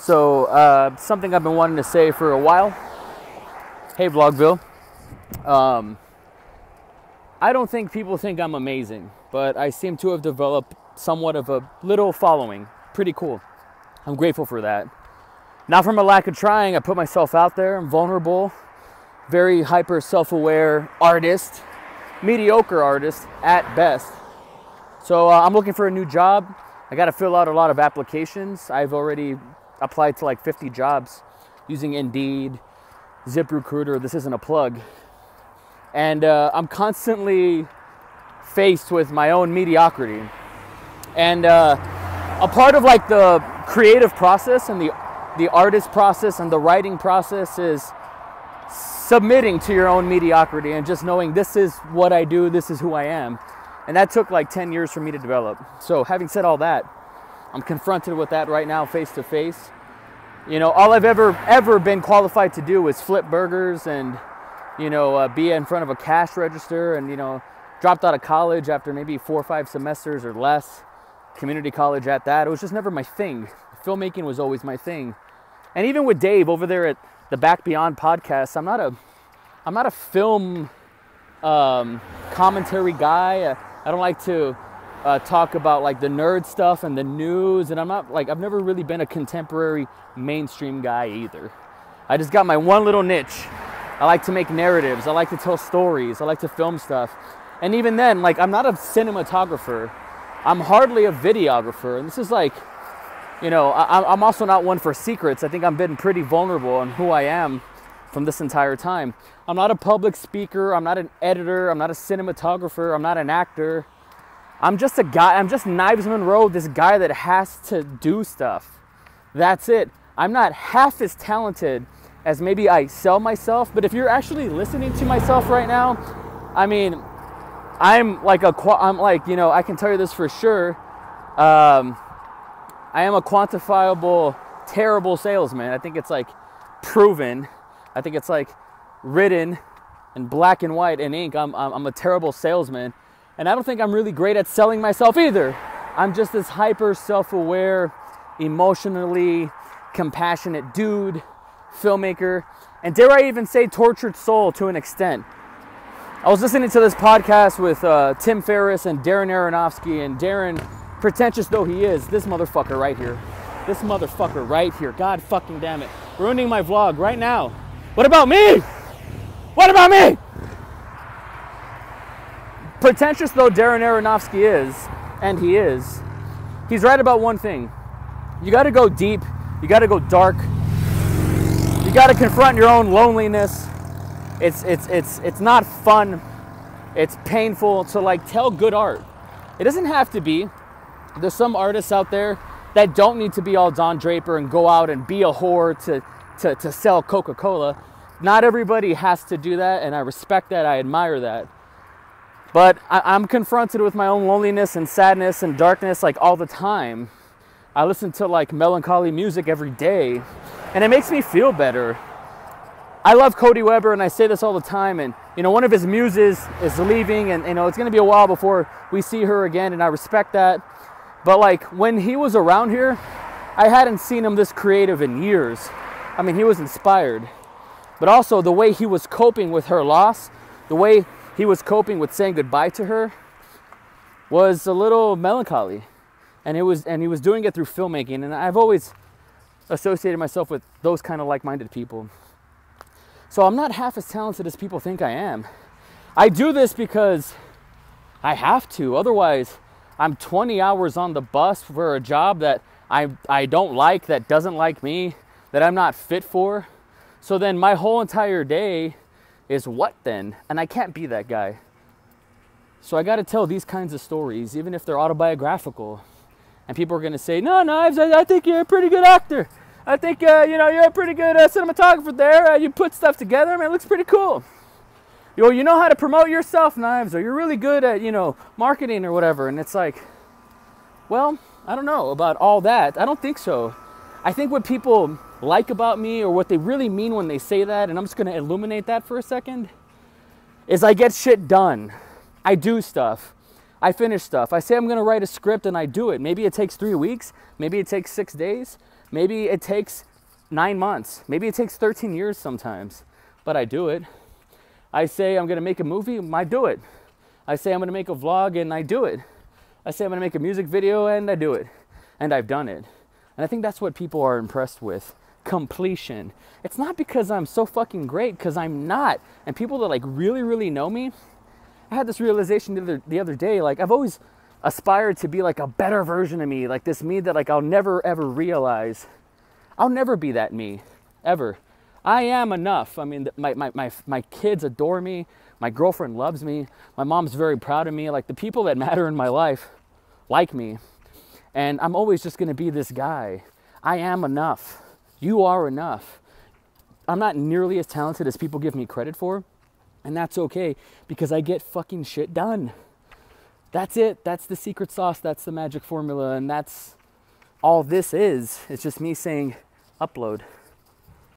So something I've been wanting to say for a while. Hey, Vlogville. I don't think people think I'm amazing, but I seem to have developed somewhat of a little following. Pretty cool. I'm grateful for that. Not from a lack of trying. I put myself out there. I'm vulnerable. Very hyper self-aware artist. Mediocre artist at best. So I'm looking for a new job. I got to fill out a lot of applications. I've already applied to like 50 jobs using Indeed, ZipRecruiter. This isn't a plug. And I'm constantly faced with my own mediocrity. And a part of like the creative process and the artist process and the writing process is submitting to your own mediocrity and just knowing this is what I do, this is who I am. And that took like 10 years for me to develop. So having said all that, I'm confronted with that right now face to face. You know, all I've ever been qualified to do is flip burgers and, you know, be in front of a cash register, and, you know, dropped out of college after maybe 4 or 5 semesters or less, community college at that. It was just never my thing. Filmmaking was always my thing. And even with Dave over there at the Back Beyond podcast, I'm not a film commentary guy. I don't like to talk about like the nerd stuff and the news, and I'm not like, I've never really been a contemporary mainstream guy either. I just got my one little niche. I like to make narratives. I like to tell stories. I like to film stuff. And even then, like, I'm not a cinematographer. I'm hardly a videographer. And this is like, you know, I'm also not one for secrets. I think I've been pretty vulnerable on who I am from this entire time. I'm not a public speaker. I'm not an editor. I'm not a cinematographer. I'm not an actor. I'm just a guy. I'm just Knives Monroe, this guy that has to do stuff. That's it. I'm not half as talented as maybe I sell myself. But if you're actually listening to myself right now, I mean, I'm like, you know, I can tell you this for sure. I am a quantifiable, terrible salesman. I think it's like proven. I think it's like written in black and white in ink. I'm a terrible salesman. And I don't think I'm really great at selling myself either. I'm just this hyper self-aware, emotionally compassionate dude, filmmaker, and dare I even say tortured soul to an extent. I was listening to this podcast with Tim Ferriss and Darren Aronofsky, and Darren, pretentious though he is, this motherfucker right here, God fucking damn it, ruining my vlog right now. What about me? What about me? Pretentious though Darren Aronofsky is, and he is, he's right about one thing. You gotta go deep, you gotta go dark, you gotta confront your own loneliness. It's not fun, it's painful to like tell good art. It doesn't have to be. There's some artists out there that don't need to be all Don Draper and go out and be a whore to sell Coca-Cola. Not everybody has to do that, and I respect that, I admire that. But I'm confronted with my own loneliness and sadness and darkness like all the time. I listen to like melancholy music every day, and it makes me feel better. I love Cody Weber, and I say this all the time, and you know, one of his muses is leaving, and you know, it's gonna be a while before we see her again, and I respect that. But like when he was around here, I hadn't seen him this creative in years. I mean, he was inspired, but also the way he was coping with her loss, the way he was coping with saying goodbye to her was a little melancholy. And he was doing it through filmmaking, and I've always associated myself with those kind of like-minded people. So I'm not half as talented as people think I am. I do this because I have to. Otherwise, I'm 20 hours on the bus for a job that I don't like, that doesn't like me, that I'm not fit for. So then my whole entire day is what then? And I can't be that guy. So I got to tell these kinds of stories, even if they're autobiographical. And people are going to say, no, Knives, I think you're a pretty good actor. I think, you know, you're a pretty good cinematographer there. You put stuff together. I mean, it looks pretty cool. You know how to promote yourself, Knives, or you're really good at, you know, marketing or whatever. And it's like, well, I don't know about all that. I don't think so. I think what people like about me, or what they really mean when they say that, and I'm just going to illuminate that for a second, is I get shit done. I do stuff. I finish stuff. I say I'm going to write a script and I do it. Maybe it takes 3 weeks. Maybe it takes 6 days. Maybe it takes 9 months. Maybe it takes 13 years sometimes, but I do it. I say I'm going to make a movie, I do it. I say I'm going to make a vlog, and I do it. I say I'm going to make a music video, and I do it. And I've done it. And I think that's what people are impressed with. Completion. It's not because I'm so fucking great, because I'm not. And people that like really, really know me, I had this realization the other day, like I've always aspired to be like a better version of me, like this me that like I'll never ever realize. I'll never be that me, ever. I am enough. I mean, my kids adore me. My girlfriend loves me. My mom's very proud of me. Like the people that matter in my life like me. And I'm always just going to be this guy. I am enough. You are enough. I'm not nearly as talented as people give me credit for. And that's okay, because I get fucking shit done. That's it. That's the secret sauce. That's the magic formula. And that's all this is. It's just me saying, upload.